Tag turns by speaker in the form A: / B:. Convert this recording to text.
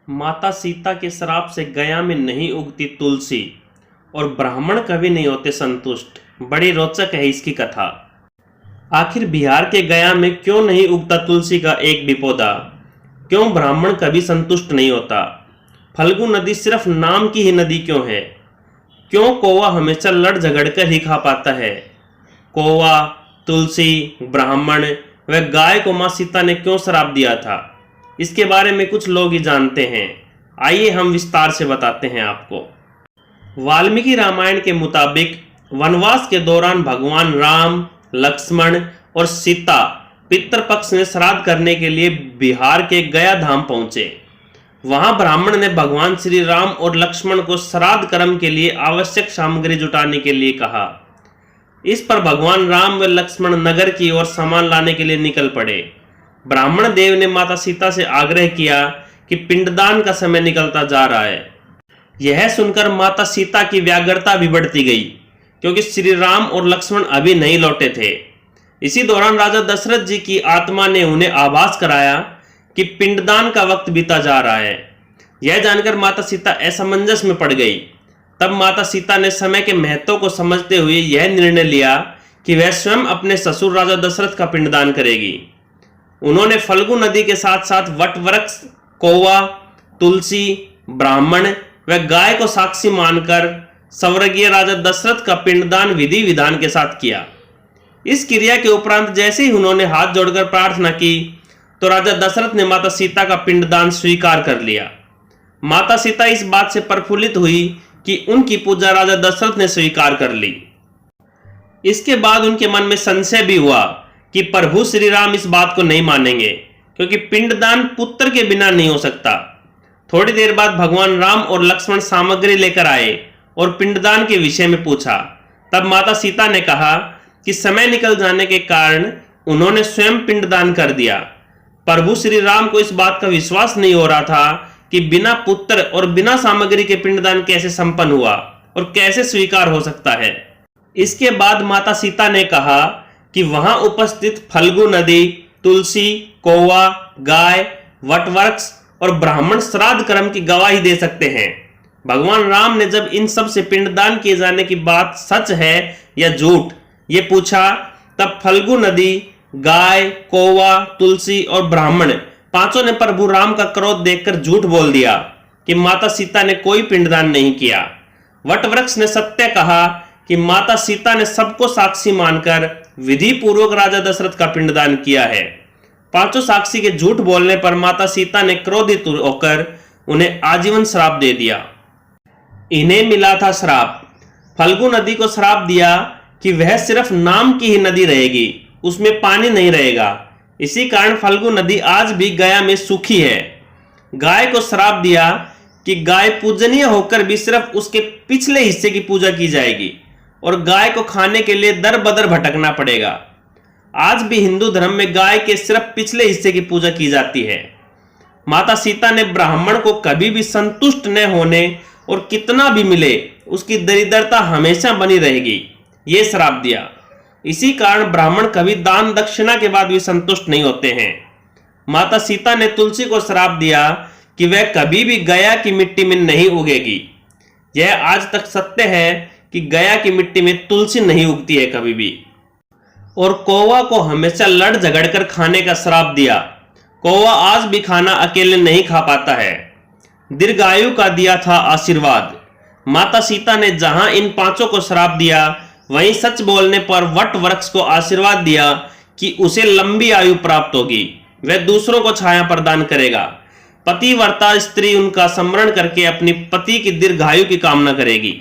A: माता सीता के श्राप से गया में नहीं उगती तुलसी और ब्राह्मण कभी नहीं होते संतुष्ट। बड़ी रोचक है इसकी कथा। आखिर बिहार के गया में क्यों नहीं उगता तुलसी का एक भी पौधा? क्यों ब्राह्मण कभी संतुष्ट नहीं होता? फल्गु नदी सिर्फ नाम की ही नदी क्यों है? क्यों कौवा हमेशा लड़ झगड़ कर ही खा पाता है? कौवा, तुलसी, ब्राह्मण व गाय को माँ सीता ने क्यों श्राप दिया था? इसके बारे में कुछ लोग ही जानते हैं। आइए हम विस्तार से बताते हैं आपको। वाल्मीकि रामायण के मुताबिक वनवास के दौरान भगवान राम, लक्ष्मण और सीता पितृपक्ष में श्राद्ध करने के लिए बिहार के गया धाम पहुंचे। वहां ब्राह्मण ने भगवान श्री राम और लक्ष्मण को श्राद्ध कर्म के लिए आवश्यक सामग्री जुटाने के लिए कहा। इस पर भगवान राम व लक्ष्मण नगर की ओर सामान लाने के लिए निकल पड़े। ब्राह्मण देव ने माता सीता से आग्रह किया कि पिंडदान का समय निकलता जा रहा है। यह सुनकर माता सीता की व्याग्रता भी बढ़ती गई, क्योंकि श्री राम और लक्ष्मण अभी नहीं लौटे थे। इसी दौरान राजा दशरथ जी की आत्मा ने उन्हें आभास कराया कि पिंडदान का वक्त बीता जा रहा है। यह जानकर माता सीता असमंजस में पड़ गई। तब माता सीता ने समय के महत्व को समझते हुए यह निर्णय लिया कि वह स्वयं अपने ससुर राजा दशरथ का पिंडदान करेगी। उन्होंने फल्गु नदी के साथ साथ वट वृक्ष, कौवा, तुलसी, ब्राह्मण व गाय को साक्षी मानकर स्वर्गीय राजा दशरथ का पिंडदान विधि विधान के साथ किया। इस क्रिया के उपरांत जैसे ही उन्होंने हाथ जोड़कर प्रार्थना की तो राजा दशरथ ने माता सीता का पिंडदान स्वीकार कर लिया। माता सीता इस बात से प्रफुल्लित हुई कि उनकी पूजा राजा दशरथ ने स्वीकार कर ली। इसके बाद उनके मन में संशय भी हुआ कि प्रभु श्री राम इस बात को नहीं मानेंगे, क्योंकि पिंडदान पुत्र के बिना नहीं हो सकता। थोड़ी देर बाद भगवान राम और लक्ष्मण सामग्री लेकर आए और पिंडदान के विषय में पूछा। तब माता सीता ने कहा कि समय निकल जाने के कारण उन्होंने स्वयं पिंडदान कर दिया। प्रभु श्री राम को इस बात का विश्वास नहीं हो रहा था कि बिना पुत्र और बिना सामग्री के पिंडदान कैसे संपन्न हुआ और कैसे स्वीकार हो सकता है। इसके बाद माता सीता ने कहा कि वहां उपस्थित फल्गु नदी, तुलसी, कौवा, गाय, वटवृक्ष और ब्राह्मण श्राद्ध कर्म की गवाही दे सकते हैं। भगवान राम ने जब इन सब से पिंडदान किए जाने की बात सच है या झूठ ये पूछा, तब फल्गु नदी, गाय, कौवा, तुलसी और ब्राह्मण पांचों ने प्रभु राम का क्रोध देखकर झूठ बोल दिया कि माता सीता ने कोई पिंडदान नहीं किया। वटवृक्ष ने सत्य कहा कि माता सीता ने सबको साक्षी मानकर विधि पूर्वक राजा दशरथ का पिंडदान किया है। पांचों साक्षी के झूठ बोलने पर माता सीता ने क्रोधित होकर उन्हें आजीवन श्राप दे दिया। इन्हें मिला था श्राप। फल्गु नदी को श्राप दिया कि वह सिर्फ नाम की ही नदी रहेगी, उसमें पानी नहीं रहेगा। इसी कारण फल्गु नदी आज भी गया में सूखी है। गाय को श्राप दिया कि गाय पूजनीय होकर भी सिर्फ उसके पिछले हिस्से की पूजा की जाएगी और गाय को खाने के लिए दर बदर भटकना पड़ेगा। आज भी हिंदू धर्म में गाय के सिर्फ पिछले हिस्से की पूजा की जाती है। माता सीता ने ब्राह्मण को कभी भी संतुष्ट न होने और कितना भी मिले उसकी दरिद्रता हमेशा बनी रहेगी, ये श्राप दिया। इसी कारण ब्राह्मण कभी दान दक्षिणा के बाद भी संतुष्ट नहीं होते हैं। माता सीता ने तुलसी को श्राप दिया कि वह कभी भी गया की मिट्टी में नहीं उगेगी। यह आज तक सत्य है कि गया की मिट्टी में तुलसी नहीं उगती है कभी भी। और कौवा को हमेशा लड़ झगड़ कर खाने का श्राप दिया। कौवा आज भी खाना अकेले नहीं खा पाता है। दीर्घायु का दिया था आशीर्वाद। माता सीता ने जहां इन पांचों को श्राप दिया, वहीं सच बोलने पर वट वृक्ष को आशीर्वाद दिया कि उसे लंबी आयु प्राप्त होगी, वह दूसरों को छाया प्रदान करेगा। पतिव्रता स्त्री उनका स्मरण करके अपनी पति की दीर्घायु की कामना करेगी।